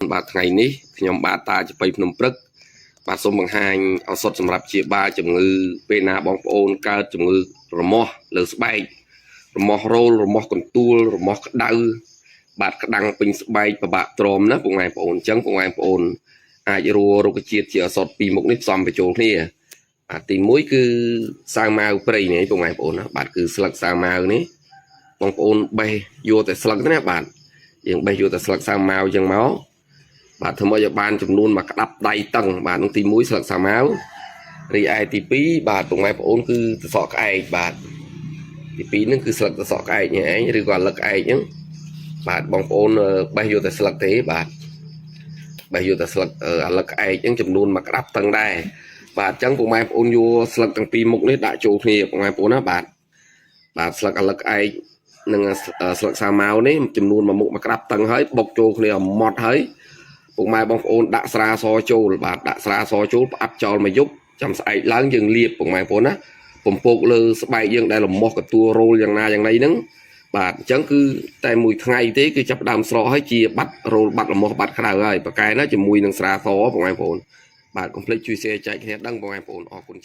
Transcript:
បាទថ្ងៃនេះខ្ញុំបាទតាจะไปភ្នំព្រឹកបាទសូមបង្ហាញឱសថសម្រាប់ព្យាបាលជំងឺពេលណាបងប្អូនកើតជំងឺរមាស់លើស្បែករមាស់រោលរមាស់កន្ទួលរមាស់ក្តៅបាទក្តាំងពេញស្បែកពិបាកទ្រាំណាបងប្អូនអញ្ចឹងបងប្អូនអាចរੂរុក្ខជាតិជាឱសថពីរមុខនេះផ្សំបញ្ចូលគ្នាបាទទី1គឺសាវម៉ាវព្រៃនេះបងប្អូនណាបាទគឺស្លឹកសាវម៉ាវនេះបងប្អូនបេះយកតែស្លឹកទេណាបាទយើងបេះយកតែស្លឹកសាវម៉ាវអញ្ចឹងមកបាទធ្វើមកឲ្យបានចំនួនមកក្តាប់ដៃតឹងបាទនឹងទី1ស្លឹកសាវម៉ាវរីឯទី2បាទបងប្អូនគឺសសក់ក្អែកបាទទី2ហ្នឹងគឺស្លឹកសសក់ក្អែកនេះឯងឬក៏លឹកក្អែកហ្នឹងបាទបងប្អូនបេះយកតែស្លឹកទេបាទបេះយកតែស្លឹកលឹកក្អែកហ្នឹងចំនួនមកក្តាប់តឹងដែរបាទអញ្ចឹងបងប្អូនយកស្លឹកទាំងពីរមុខនេះដាក់ចូលគ្នាបងប្អូនណាបាទស្លឹកលឹកក្អែកនិងស្លឹកសាវម៉ាវនេះចំនួនមួយមុខមកក្តាប់តឹងហើយបុកចូលគ្នាឲ្យម៉ត់ហើយពុកម៉ែបងប្អូនដាក់ស្រាសចូលបាទដាក់ស្រាសចូលផ្អាប់ចោលមួយយប់ចាំស្អែកឡើងយើងលាបពុកម៉ែបងប្អូនណាពំពកលើស្បែកយើងដែលលមាស់កទួលរោលយ៉ាងណាយ៉ាងណីហ្នឹងបាទអញ្ចឹងគឺតែមួយថ្ងៃទេគឺចាប់ដើមស្រកហើយជាបាត់រោលបាត់លមាស់បាត់ក្រៅហើយប្រកែណាជាមួយនឹងស្រាសពុកម៉ែបងប្អូនបាទកុំភ្លេចជួយ share ចែកគ្នាដឹងបងប្អូនអរគុណ